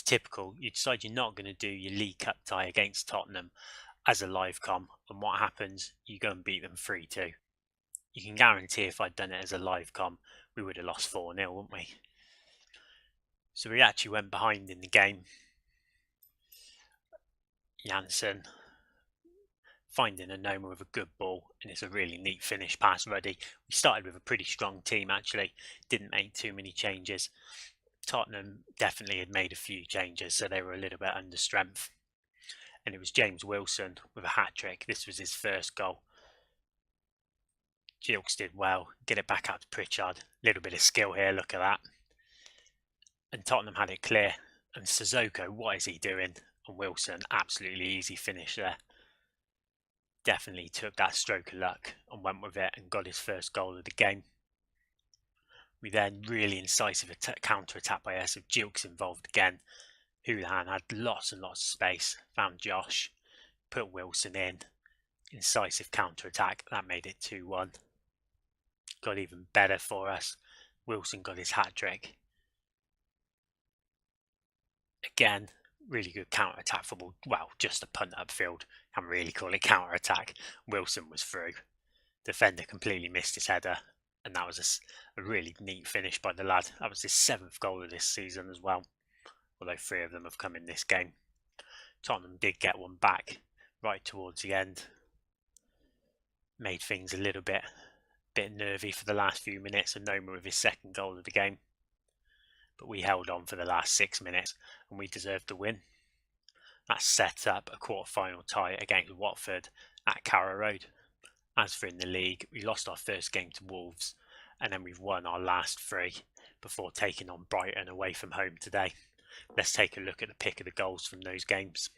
typical. You decide you're not going to do your League Cup tie against Tottenham as a live com, and what happens? You go and beat them 3-2. You can guarantee if I'd done it as a live com, we would have lost 4-0, wouldn't we? So we actually went behind in the game. Janssen finding a Noma with a good ball, and it's a really neat finish pass Ruddy. We started with a pretty strong team actually, didn't make too many changes. Tottenham definitely had made a few changes, so they were a little bit under strength. And it was James Wilson with a hat-trick. This was his first goal. Gilks did well, get it back out to Pritchard. A little bit of skill here, look at that. And Tottenham had it clear. And Sissoko, what is he doing? And Wilson, absolutely easy finish there. Definitely took that stroke of luck and went with it and got his first goal of the game. We then really incisive counter-attack by us with Gilks involved again. Houlihan had lots and lots of space, found Josh, put Wilson in. Incisive counter-attack, that made it 2-1. Got even better for us. Wilson got his hat-trick. Again, really good counter-attack football. Well, just a punt upfield. Can't really call it counter-attack. Wilson was through. Defender completely missed his header. And that was a really neat finish by the lad. That was his 7th goal of this season as well. Although 3 of them have come in this game. Tottenham did get one back right towards the end. Made things a little bit nervy for the last few minutes. And Noma with his 2nd goal of the game. But we held on for the last 6 minutes and we deserved the win. That set up a quarter-final tie against Watford at Carrow Road. As for in the league, we lost our first game to Wolves and then we've won our last 3 before taking on Brighton away from home today. Let's take a look at the pick of the goals from those games.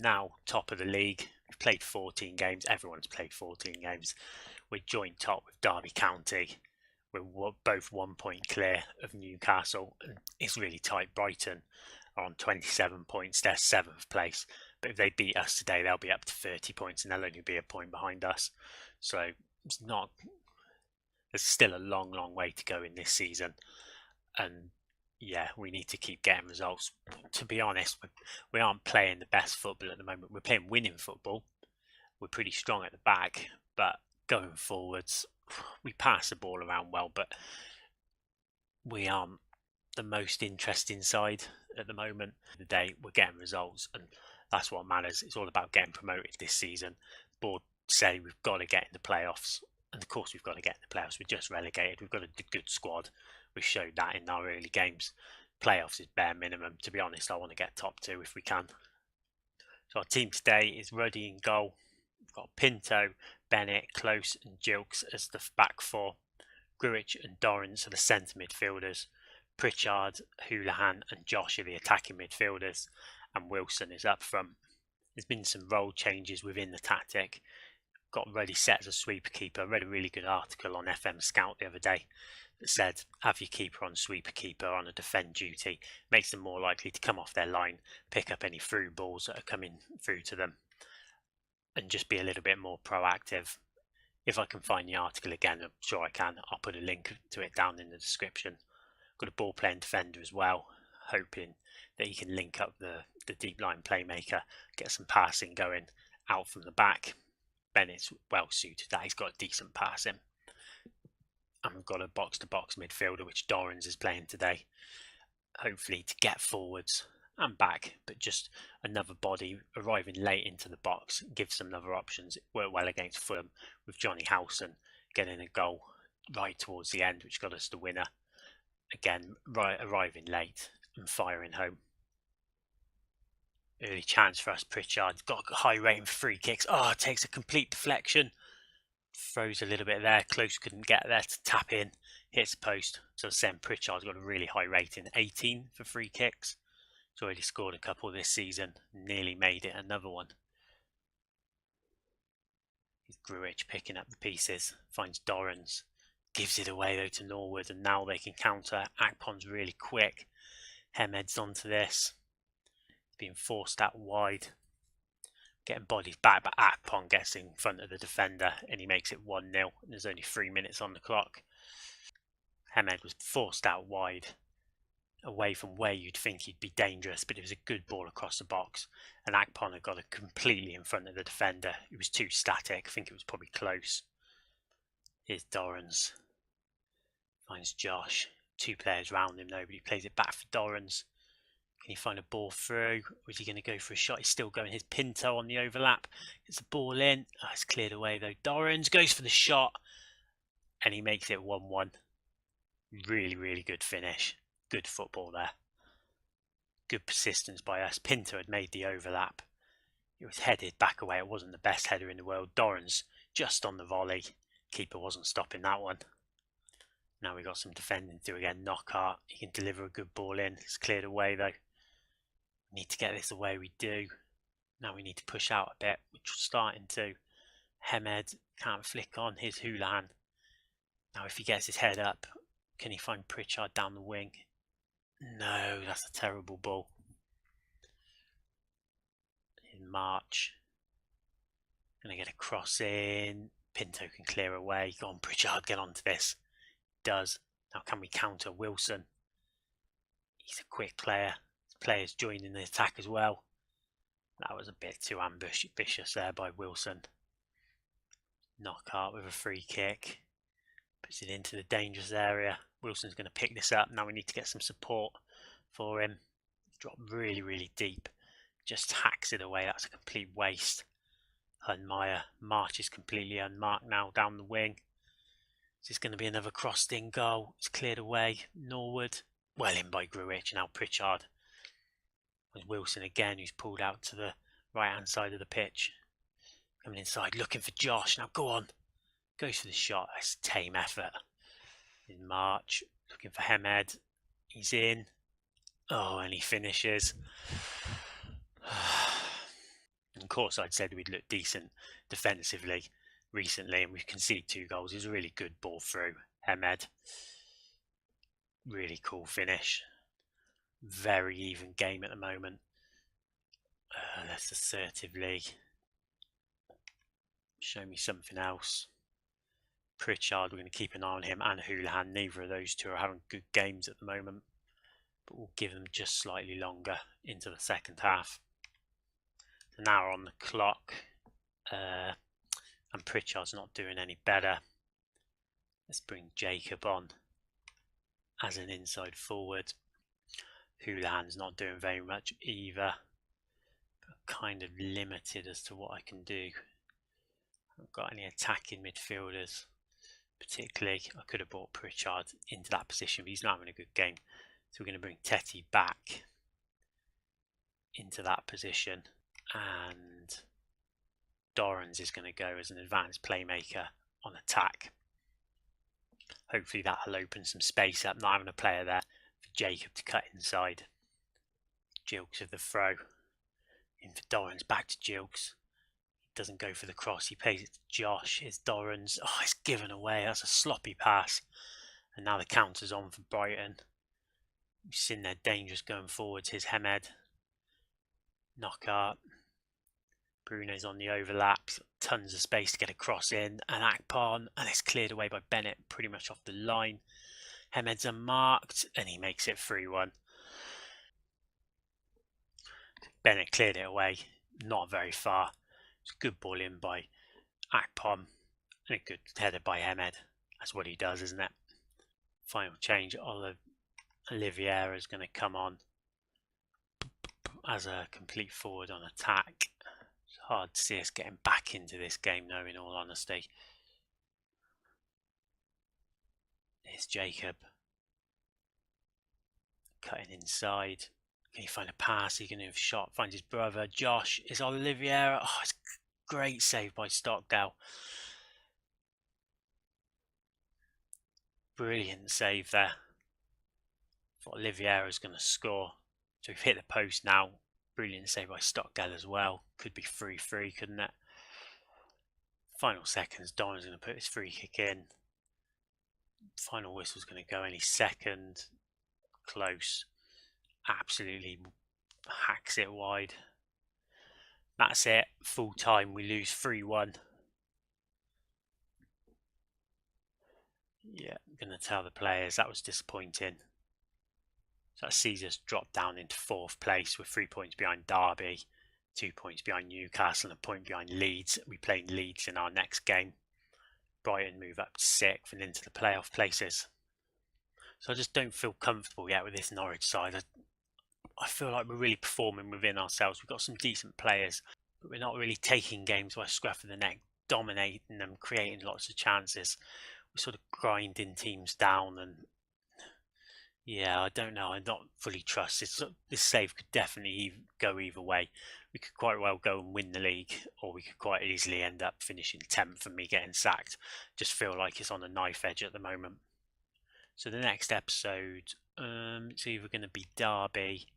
Now top of the league. We've played 14 games. Everyone's played 14 games. We're joint top with Derby County. We're both 1 point clear of Newcastle. And it's really tight. Brighton are on 27 points. They're 7th place. But if they beat us today, they'll be up to 30 points and they'll only be a point behind us. So there's still a long, long way to go in this season. And yeah, we need to keep getting results. To be honest, we aren't playing the best football at the moment. We're playing winning football. We're pretty strong at the back, but going forwards, we pass the ball around well, but we aren't the most interesting side at the moment. Today, we're getting results, and that's what matters. It's all about getting promoted this season. The board say we've got to get in the playoffs, and of course we've got to get in the playoffs. We're just relegated. We've got a good squad. We showed that in our early games. Playoffs is bare minimum. To be honest, I want to get top 2 if we can. So our team today is Ruddy in goal. We've got Pinto, Bennett, Close and Gilks as the back 4. Gruich and Dorrance are the centre midfielders. Pritchard, Houlihan and Josh are the attacking midfielders. And Wilson is up front. There's been some role changes within the tactic. Got Ruddy set as a sweeper keeper. I read a really good article on FM Scout the other day that said have your keeper on sweeper keeper on a defend duty. Makes them more likely to come off their line, pick up any through balls that are coming through to them and just be a little bit more proactive. If I can find the article again, I'm sure I can. I'll put a link to it down in the description. Got a ball playing defender as well, hoping that he can link up the deep line playmaker, get some passing going out from the back. Bennett's well suited that. He's got a decent passing. And we've got a box-to-box midfielder, which Dorrance is playing today. Hopefully to get forwards and back, but just another body arriving late into the box gives some other options. It worked well against Fulham with Johnny Howson getting a goal right towards the end, which got us the winner. Again, arriving late and firing home. Early chance for us. Pritchard got a high rating for free kicks. Oh, it takes a complete deflection. throws a little bit there. Close couldn't get there to tap in. Hits the post. So Sam Pritchard's got a really high rating, 18 for free kicks. He's already scored a couple this season. Nearly made it another one. Gruich picking up the pieces. Finds Dorrans. Gives it away though to Norwood, and now they can counter. Akpon's really quick. Hemed's onto this. Being forced out wide. Getting bodies back, but Akpon gets in front of the defender and he makes it 1-0. And there's only 3 minutes on the clock. Hemed was forced out wide, away from where you'd think he'd be dangerous, but it was a good ball across the box. And Akpon had got it completely in front of the defender. It was too static. I think it was probably close. Here's Dorrans. Finds Josh. 2 players round him though, but he plays it back for Dorrans. Can he find a ball through? Or is he going to go for a shot? He's still going. His Pinto on the overlap. Gets the ball in. Oh, it's cleared away though. Dorrans goes for the shot. And he makes it 1-1. Really, really good finish. Good football there. Good persistence by us. Pinto had made the overlap. It was headed back away. It wasn't the best header in the world. Dorrans just on the volley. Keeper wasn't stopping that one. Now we got some defending to do again. Knockhart. He can deliver a good ball in. It's cleared away though. Need to get this away, we do. Now we need to push out a bit, which we're starting to. Hemed can't flick on. Here's Houlihan. Now if he gets his head up, can he find Pritchard down the wing? No, that's a terrible ball. In March. Gonna get a cross in. Pinto can clear away. Go on, Pritchard, get onto this. Does. Now can we counter Wilson? He's a quick player. Players joining the attack as well. That was a bit too ambitious there by Wilson. Knockout with a free kick. Puts it into the dangerous area. Wilson's going to pick this up. Now we need to get some support for him. Dropped really, really deep. Just hacks it away. That's a complete waste. Hunmeyer. March is completely unmarked now down the wing. Is this going to be another crossed in goal? It's cleared away. Norwood. Well in by Gruich. Now Pritchard. There's Wilson again, who's pulled out to the right hand side of the pitch. Coming inside, looking for Josh. Now go on. Goes for the shot. That's a tame effort. In March, looking for Hemed. He's in. Oh, and he finishes. Of course, I'd said we'd look decent defensively recently, and we've conceded 2 goals. It was a really good ball through. Hemed. Really cool finish. Very even game at the moment. Let's assertively show me something else. Pritchard, we're going to keep an eye on him, and Houlihan. Neither of those two are having good games at the moment, but we'll give them just slightly longer into the second half. So now we're on the clock, and Pritchard's not doing any better. Let's bring Jacob on as an inside forward. Houlihan's not doing very much either. But kind of limited as to what I can do. I haven't got any attacking midfielders particularly. I could have brought Pritchard into that position, but he's not having a good game. So we're going to bring Tetty back into that position. And Dorrans is going to go as an advanced playmaker on attack. Hopefully that'll open some space up. Not having a player there for Jacob to cut inside. Gilks with the throw. In for Dorrans, back to Gilks. He doesn't go for the cross. He plays it to Josh. Here's Dorrans. Oh, it's given away. That's a sloppy pass. And now the counter's on for Brighton. We've seen they're dangerous going forwards. Here's Hemed. Knockout. Bruno's on the overlaps. Tons of space to get a cross in. And Akpon. And it's cleared away by Bennett pretty much off the line. Hemed's unmarked. And he makes it 3-1. Bennett cleared it away. Not very far. It's a good ball in by Akpon. And a good header by Hemed. That's what he does, isn't it? Final change. Oliveira is going to come on as a complete forward on attack. It's hard to see us getting back into this game though, in all honesty. Here's Jacob. Cutting inside. Can he find a pass? He can have a shot. Finds his brother. Josh is Oliveira. Oh, it's a great save by Stockdale. brilliant save there. Thought Oliveira's going to score. So we've hit the post now. Brilliant save by Stockdale as well. Could be 3-3, couldn't it? Final seconds, Donna's going to put his free kick in. Final whistle's going to go any second. Close. Absolutely hacks it wide. That's it. Full time. We lose 3-1. Yeah, I'm going to tell the players that was disappointing. So that sees us drop down into 4th place with 3 points behind Derby, 2 points behind Newcastle and a point behind Leeds. We play Leeds in our next game. Brighton move up to 6th and into the playoff places. So I just don't feel comfortable yet with this Norwich side. I feel like we're really performing within ourselves. We've got some decent players, but we're not really taking games by scruff of the neck, dominating them, creating lots of chances. We're sort of grinding teams down, and yeah, I don't know. I'm not fully trusted. This save could definitely go either way. We could quite well go and win the league, or we could quite easily end up finishing 10th and me getting sacked. Just feel like it's on a knife edge at the moment. So the next episode, it's either going to be Derby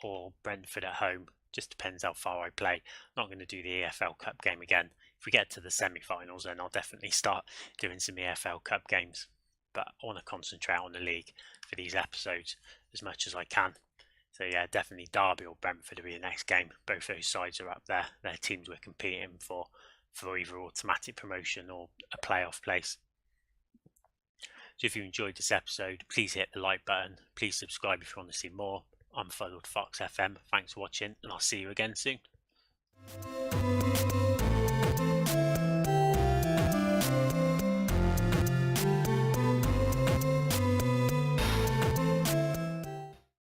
or Brentford at home. Just depends how far I play. I'm not going to do the EFL Cup game again. If we get to the semi-finals, then I'll definitely start doing some EFL Cup games. But I want to concentrate on the league for these episodes as much as I can. So yeah, definitely Derby or Brentford will be the next game. Both those sides are up there. They're teams we're competing for either automatic promotion or a playoff place. So if you enjoyed this episode, please hit the like button. Please subscribe if you want to see more. I'm Fuddled Fox FM. Thanks for watching, and I'll see you again soon.